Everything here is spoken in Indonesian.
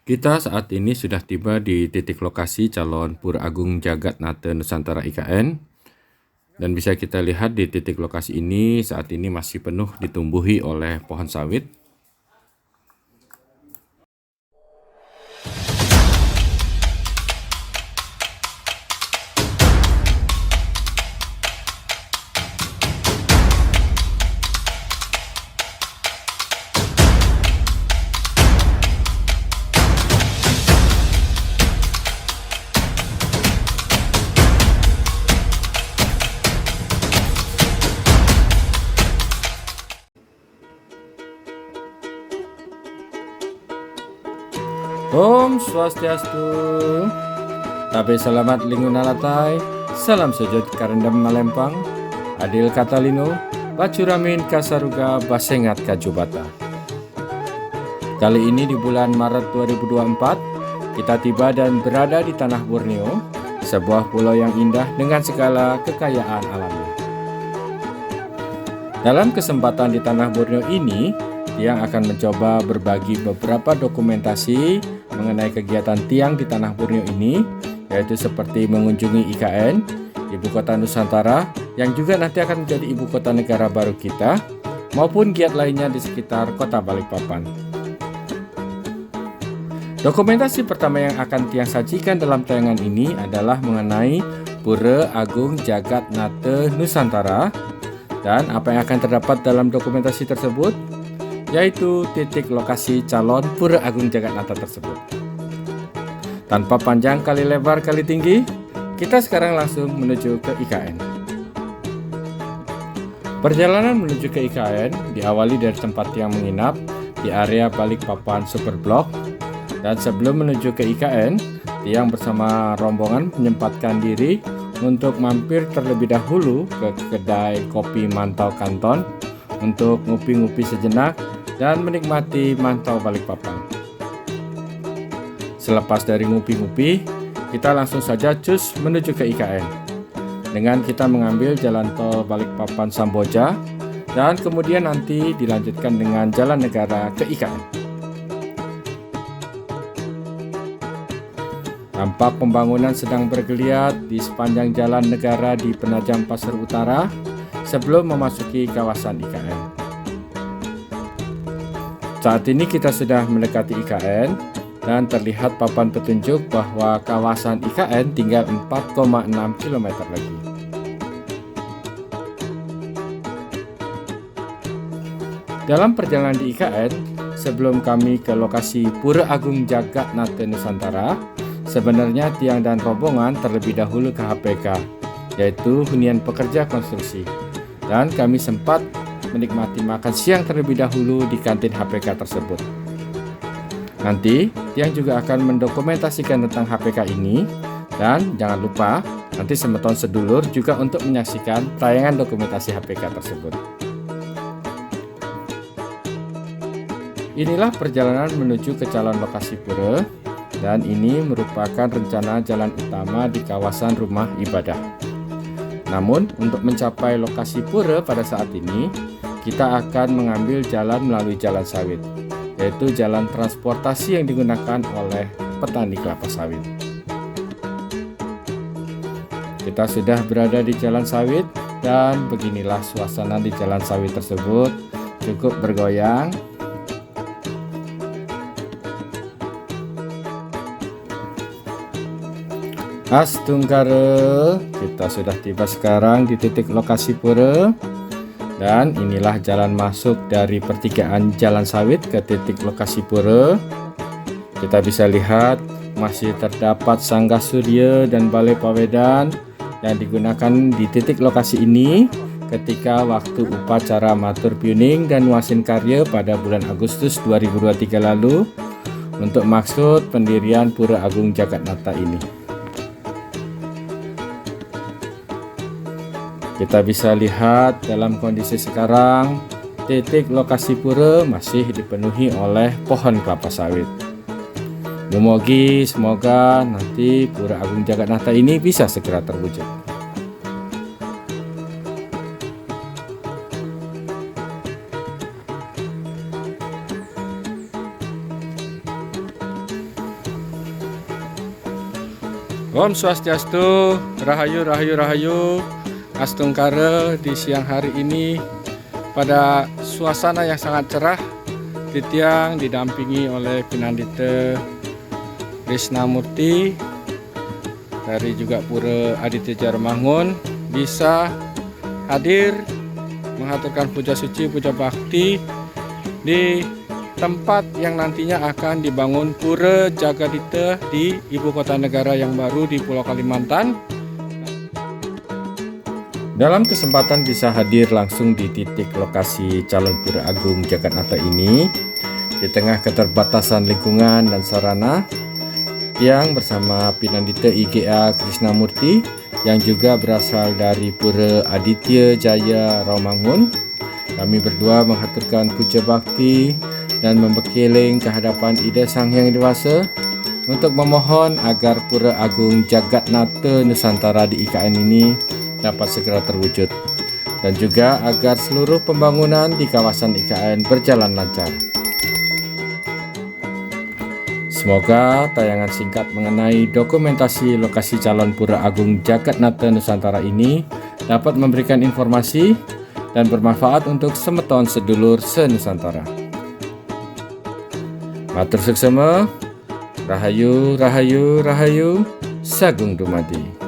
Kita saat ini sudah tiba di titik lokasi calon Pura Agung Jagatnata Nusantara IKN. Dan bisa kita lihat di titik lokasi ini saat ini masih penuh ditumbuhi oleh pohon sawit. Om Swastiastu, Tabe Selamat Lingunalatai, Salam Sujud Karendam Malempang, Adil Katalino, Bacuramin Kasaruga Basengat Kajubata. Kali ini di bulan Maret 2024, kita tiba dan berada di Tanah Borneo, sebuah pulau yang indah dengan segala kekayaan alamnya. Dalam kesempatan di Tanah Borneo ini, Tiang akan mencoba berbagi beberapa dokumentasi mengenai kegiatan Tiang di Tanah Borneo ini, yaitu seperti mengunjungi IKN, Ibu Kota Nusantara, yang juga nanti akan menjadi Ibu Kota Negara baru kita, maupun giat lainnya di sekitar Kota Balikpapan. Dokumentasi pertama yang akan Tiang sajikan dalam tayangan ini adalah mengenai Pura Agung Jagatnata Nusantara, dan apa yang akan terdapat dalam dokumentasi tersebut yaitu titik lokasi calon Pura Agung Jagatnata tersebut. Tanpa panjang kali lebar kali tinggi, kita sekarang langsung menuju ke IKN. Perjalanan menuju ke IKN diawali dari tempat yang menginap di area Balikpapan Superblok, dan sebelum menuju ke IKN, Tiang bersama rombongan menyempatkan diri untuk mampir terlebih dahulu ke kedai kopi Mantau Kanton untuk ngopi-ngopi sejenak dan menikmati mantau Balikpapan. Selepas dari ngopi-ngopi, kita langsung saja cus menuju ke IKN dengan kita mengambil jalan tol Balikpapan Samboja, dan kemudian nanti dilanjutkan dengan jalan negara ke IKN. Tampak pembangunan sedang bergeliat di sepanjang jalan negara di Penajam Pasir Utara sebelum memasuki kawasan IKN. Saat ini kita sudah mendekati IKN dan terlihat papan petunjuk bahwa kawasan IKN tinggal 4,6 km lagi. Dalam perjalanan di IKN, sebelum kami ke lokasi Pura Agung Jagatnata Nusantara, sebenarnya Tiang dan rombongan terlebih dahulu ke HPK, yaitu Hunian Pekerja Konstruksi, dan kami sempat menikmati makan siang terlebih dahulu di kantin HPK tersebut. Nanti Tiang juga akan mendokumentasikan tentang HPK ini, dan jangan lupa nanti semeton sedulur juga untuk menyaksikan tayangan dokumentasi HPK tersebut. Inilah perjalanan menuju ke calon lokasi pura, dan ini merupakan rencana jalan utama di kawasan rumah ibadah. Namun untuk mencapai lokasi pura pada saat ini, kita akan mengambil jalan melalui jalan sawit, yaitu jalan transportasi yang digunakan oleh petani kelapa sawit. Kita sudah berada di jalan sawit, dan beginilah suasana di jalan sawit tersebut, cukup bergoyang. Astungkare, kita sudah tiba sekarang di titik lokasi pura. Dan inilah jalan masuk dari pertigaan jalan sawit ke titik lokasi pura. Kita bisa lihat masih terdapat sanggah surya dan balai pawedan yang digunakan di titik lokasi ini ketika waktu upacara matur piuning dan wasin karya pada bulan Agustus 2023 lalu untuk maksud pendirian Pura Agung Jagatnata ini. Kita bisa lihat dalam kondisi sekarang, titik lokasi pura masih dipenuhi oleh pohon kelapa sawit. Semoga nanti Pura Agung Jagatnata ini bisa segera terwujud. Om Swastiastu, Rahayu, Rahayu, Rahayu. Astungkara di siang hari ini pada suasana yang sangat cerah, Titiang didampingi oleh Pinandita Krisnamurti dari juga Pura Aditya Jaramangun bisa hadir mengaturkan puja suci, puja bakti di tempat yang nantinya akan dibangun Pura Jagadita di ibu kota negara yang baru di Pulau Kalimantan. Dalam kesempatan bisa hadir langsung di titik lokasi calon Pura Agung Jagatnata ini, di tengah keterbatasan lingkungan dan sarana, yang bersama Pinandita IGA Krisnamurti yang juga berasal dari Pura Aditya Jaya Rawamangun, kami berdua mengaturkan puja bakti dan membekeling ke hadapan Ida Sang Hyang Dewasa untuk memohon agar Pura Agung Jagatnata Nusantara di IKN ini dapat segera terwujud dan juga agar seluruh pembangunan di kawasan IKN berjalan lancar. Semoga tayangan singkat mengenai dokumentasi lokasi calon Pura Agung Jagatnata Nusantara ini dapat memberikan informasi dan bermanfaat untuk semeton sedulur se-Nusantara. Matur suksema, Rahayu, Rahayu, Rahayu, Sagung Dumadi.